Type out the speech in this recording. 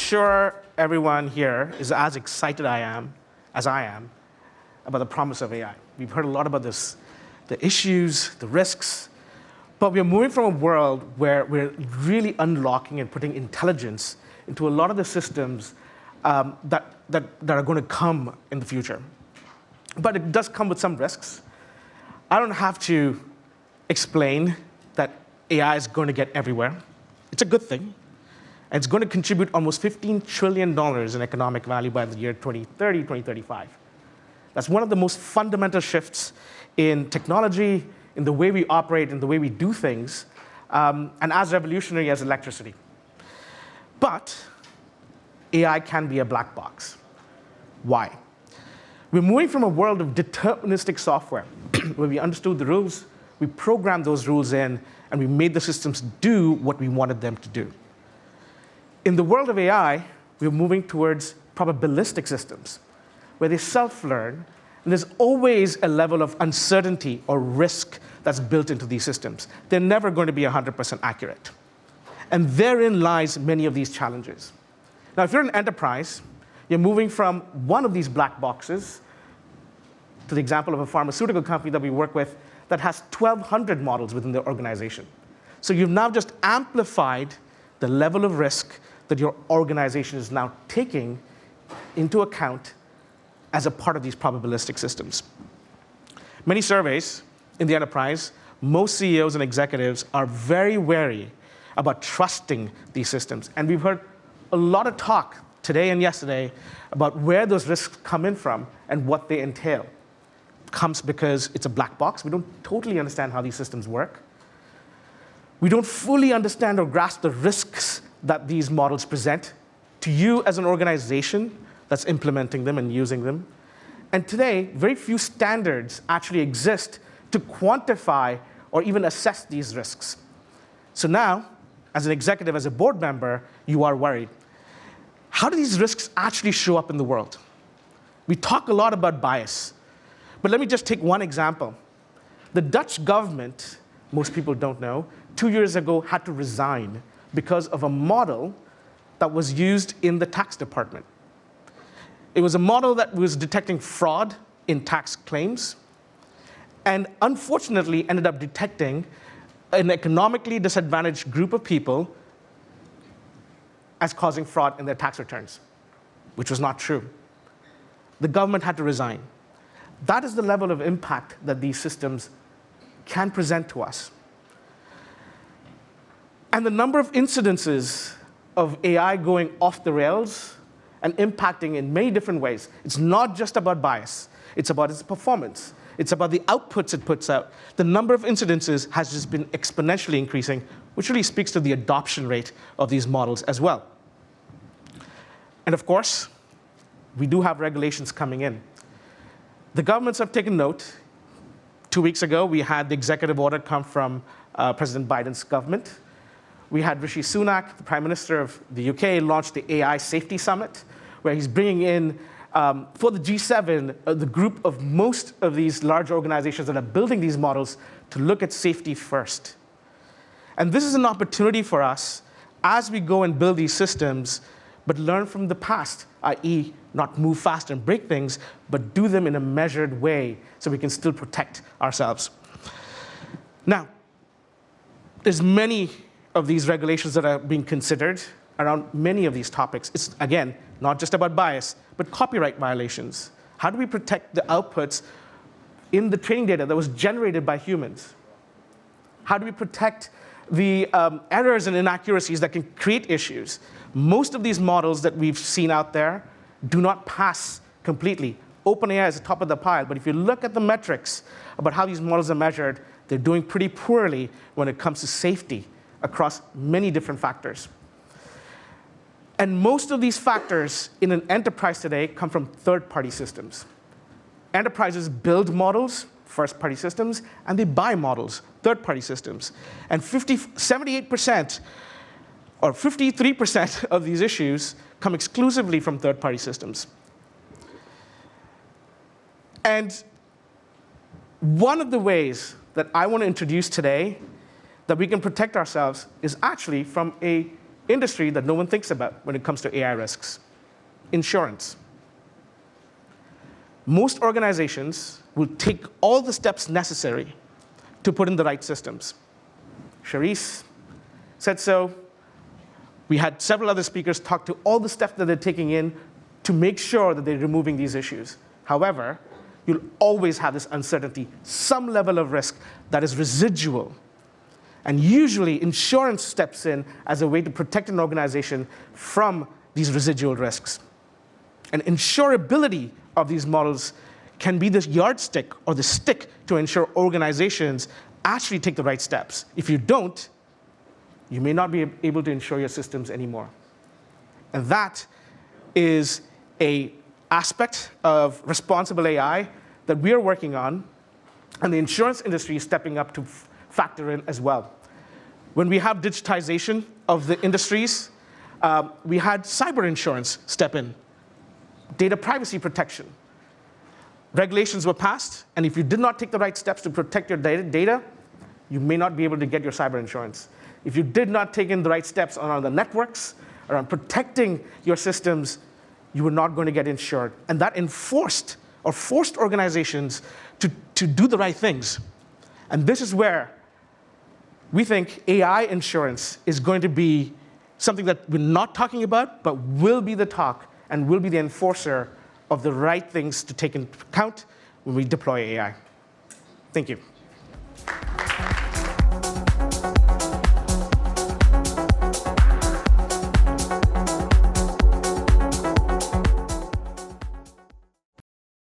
sure everyone here is as excited as I am about the promise of AI. We've heard a lot about this, the issues, the risks, but we're moving from a world where we're really unlocking and putting intelligence into a lot of the systems that are going to come in the future. But it does come with some risks. I don't have to explain that AI is going to get everywhere. It's a good thing. And it's going to contribute almost $15 trillion in economic value by the year 2030, 2035. That's one of the most fundamental shifts in technology, in the way we operate, in the way we do things, and as revolutionary as electricity. But AI can be a black box. Why? We're moving from a world of deterministic software, where we understood the rules, we programmed those rules in, and we made the systems do what we wanted them to do. In the world of AI, we're moving towards probabilistic systems, where they self-learn, and there's always a level of uncertainty or risk that's built into these systems. They're never going to be 100% accurate. And therein lies many of these challenges. Now, if you're an enterprise, you're moving from one of these black boxes to the example of a pharmaceutical company that we work with that has 1,200 models within their organization. So you've now just amplified the level of risk that your organization is now taking into account as a part of these probabilistic systems. Many surveys in the enterprise, most CEOs and executives are very wary about trusting these systems. And we've heard a lot of talk today and yesterday about where those risks come in from and what they entail. It comes because it's a black box. We don't totally understand how these systems work. We don't fully understand or grasp the risks that these models present to you as an organization that's implementing them and using them. And today, very few standards actually exist to quantify or even assess these risks. So now, as an executive, as a board member, you are worried. How do these risks actually show up in the world? We talk a lot about bias, but let me just take one example. The Dutch government, most people don't know, 2 years ago had to resign because of a model that was used in the tax department. It was a model that was detecting fraud in tax claims, and unfortunately ended up detecting an economically disadvantaged group of people as causing fraud in their tax returns, which was not true. The government had to resign. That is the level of impact that these systems can present to us. And the number of incidences of AI going off the rails and impacting in many different ways. It's not just about bias. It's about its performance. It's about the outputs it puts out. The number of incidences has just been exponentially increasing, which really speaks to the adoption rate of these models as well. And of course, we do have regulations coming in. The governments have taken note. 2 weeks ago, we had the executive order come from President Biden's government. We had Rishi Sunak, the Prime Minister of the UK, launch the AI Safety Summit, where he's bringing in, for the G7, the group of most of these large organizations that are building these models to look at safety first. And this is an opportunity for us as we go and build these systems, but learn from the past, i.e. not move fast and break things, but do them in a measured way so we can still protect ourselves. Now, there's many of these regulations that are being considered around many of these topics. It's, again, not just about bias, but copyright violations. How do we protect the outputs in the training data that was generated by humans? How do we protect the errors and inaccuracies that can create issues? Most of these models that we've seen out there do not pass completely. OpenAI is the top of the pile, but if you look at the metrics about how these models are measured, they're doing pretty poorly when it comes to safety across many different factors. And most of these factors in an enterprise today come from third-party systems. Enterprises build models, first-party systems, and they buy models, third-party systems. And 78% or 53% of these issues come exclusively from third-party systems. And one of the ways that I want to introduce today that we can protect ourselves is actually from a industry that no one thinks about when it comes to AI risks: insurance. Most organizations will take all the steps necessary to put in the right systems. Charisse said so. We had several other speakers talk to all the steps that they're taking in to make sure that they're removing these issues. However, you'll always have this uncertainty, some level of risk that is residual. And usually, insurance steps in as a way to protect an organization from these residual risks. And insurability of these models can be this yardstick or the stick to ensure organizations actually take the right steps. If you don't, you may not be able to insure your systems anymore. And that is an aspect of responsible AI that we are working on, and the insurance industry is stepping up to factor in as well. When we have digitization of the industries, we had cyber insurance step in, data privacy protection. Regulations were passed, and if you did not take the right steps to protect your data, you may not be able to get your cyber insurance. If you did not take in the right steps around the networks, around protecting your systems, you were not going to get insured. And that enforced or forced organizations to do the right things. And this is where we think AI insurance is going to be something that we're not talking about, but will be the talk and will be the enforcer of the right things to take into account when we deploy AI. Thank you.